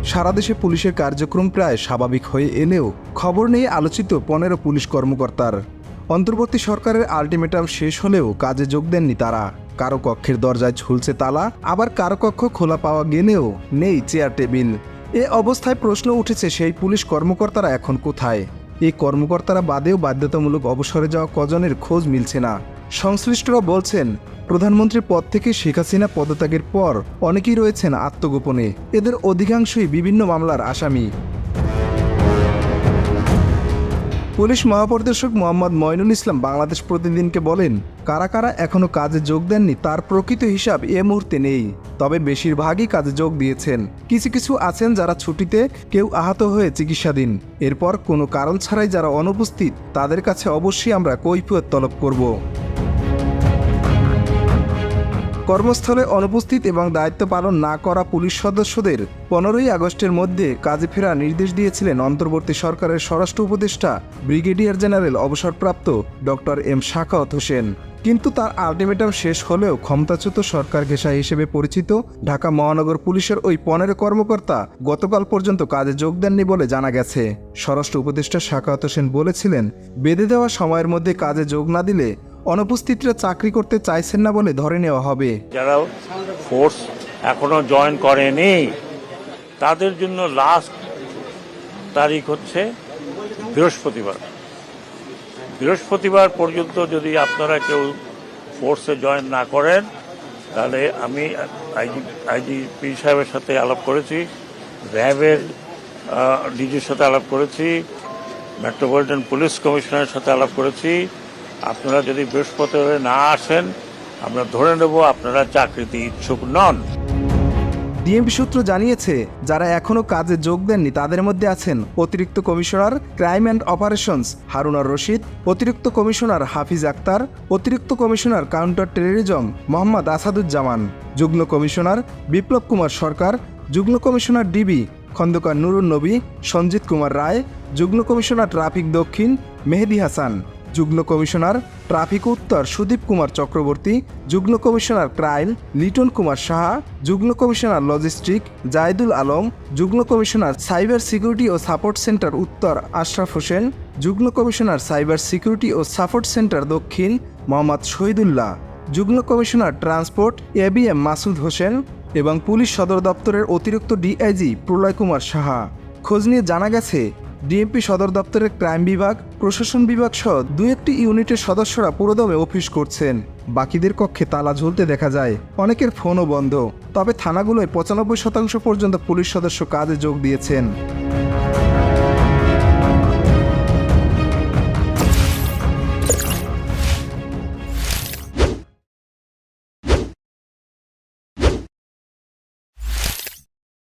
সারা দেশে পুলিশের কার্যক্রম প্রায় স্বাভাবিক হয়ে এলেও খবর নেই আলোচিত 15 পুলিশ কর্মকর্তার। অন্তর্বর্তী সরকারের আলটিমেটাম শেষ হলেও কাজে যোগ দেননি তারা। কারো কক্ষের দরজায় ঝুলছে তালা, আবার কারো কক্ষ খোলা পাওয়া গেলেও নেই চেয়ার টেবিল। এ অবস্থায় প্রশ্ন উঠেছে, সেই পুলিশ কর্মকর্তারা এখন কোথায়? এই কর্মকর্তারা বাদেও বাধ্যতামূলক অবসরে যাওয়া কজনের খোঁজ মিলছে না। সংশ্লিষ্টরা বলছেন, প্রধানমন্ত্রীর পদ থেকে শেখ হাসিনা পদত্যাগের পর অনেকেই রয়েছেন আত্মগোপনে। এদের অধিকাংশই বিভিন্ন মামলার আসামি। পুলিশ মহাপরিদর্শক মোহাম্মদ মঈনুল ইসলাম বাংলাদেশ প্রতিদিনকে বলেন, কারা কারা এখনও কাজে যোগ দেননি তার প্রকৃত হিসাব এ মুহূর্তে নেই। তবে বেশিরভাগই কাজে যোগ দিয়েছেন। কিছু কিছু আছেন যারা ছুটিতে, কেউ আহত হয়ে চিকিৎসাধীন। এরপর কোনো কারণ ছাড়াই যারা অনুপস্থিত তাদের কাছে অবশ্যই আমরা কৈফিয়ত তলব করব। কর্মস্থলে অনুপস্থিত এবং দায়িত্ব পালন না করা পুলিশ সদস্যদের 15ই আগস্টের মধ্যে কাজে ফেরার নির্দেশ দিয়েছিলেন অন্তর্বর্তী সরকারের স্বরাষ্ট্র উপদেষ্টা ব্রিগেডিয়ার জেনারেল অবসরপ্রাপ্ত ডক্টর এম শাখাওয়াত হোসেন। কিন্তু তার আলটিমেটাম শেষ হলেও ক্ষমতাচ্যুত সরকার ঘেঁষা হিসেবে পরিচিত ঢাকা মহানগর পুলিশের ওই 15 কর্মকর্তা গতকাল পর্যন্ত কাজে যোগ দেননি বলে জানা গেছে। স্বরাষ্ট্র উপদেষ্টা শাখাওয়াত হোসেন বলেছিলেন, বেঁধে দেওয়া সময়ের মধ্যে কাজে যোগ না দিলে অনুপস্থিতরা চাকরি করতে চাইছেন না বলে ধরে নেওয়া হবে। যারা ফোর্স এখনো জয়েন করেনি তাদের জন্য লাস্ট তারিখ হচ্ছে বৃহস্পতিবার পর্যন্ত যদি আপনারা কেউ ফোর্সে জয়েন না করেন তাহলে আমি আইজিপি সাহেবের সাথে আলাপ করেছি, র্যাবের ডিজির সাথে আলাপ করেছি, মেট্রোপলিটন পুলিশ কমিশনারের সাথে আলাপ করেছি। আপনারা যদি বৃহস্পতিবার না আসেন আমরা ধরে নেব আপনারা চাকরিতে ইচ্ছুক নন। ডিএমপি সূত্র জানিয়েছে, যারা এখনও কাজে যোগ দেননি তাদের মধ্যে আছেন অতিরিক্ত commissioner crime and operations হারুনার Rashid, অতিরিক্ত কমিশনার হাফিজ আক্তার, অতিরিক্ত commissioner counter terrorism Mohammad Asaduzzaman, যুগ্ম কমিশনার বিপ্লব কুমার সরকার, যুগ্ম কমিশনার ডিবি খন্দকার নুরুন নবী, সঞ্জিত কুমার রায়, যুগ্ম কমিশনার ট্রাফিক দক্ষিণ মেহেদি হাসান, যুগ্ম কমিশনার ট্রাফিক উত্তর সুদীপ কুমার চক্রবর্তী, যুগ্ম কমিশনার ক্রাইম লিটন কুমার সাহা, যুগ্ম কমিশনার লজিস্ট্রিক জাহিদুল আলম, যুগ্ম কমিশনার সাইবার সিকিউরিটি ও সাপোর্ট সেন্টার উত্তর আশরাফ হোসেন, যুগ্ম কমিশনার সাইবার সিকিউরিটি ও সাপোর্ট সেন্টার দক্ষিণ মোহাম্মদ শহীদুল্লাহ, যুগ্ম commissioner transport ABM Masud Hossain এবং পুলিশ সদর দপ্তরের অতিরিক্ত ডিআইজি প্রলয় কুমার সাহা। খোঁজ নিয়ে জানা গেছে, ডিএমপি সদর দপ্তরের ক্রাইম বিভাগ, প্রশাসন বিভাগ সহ 2-1টি ইউনিটের সদস্যরা পুরোদমে অফিস করছেন। বাকিদের কক্ষে তালা ঝুলতে দেখা যায়, অনেকের ফোনও বন্ধ। তবে থানাগুলোয় 95% পর্যন্ত পুলিশ সদস্য কাজে যোগ দিয়েছেন।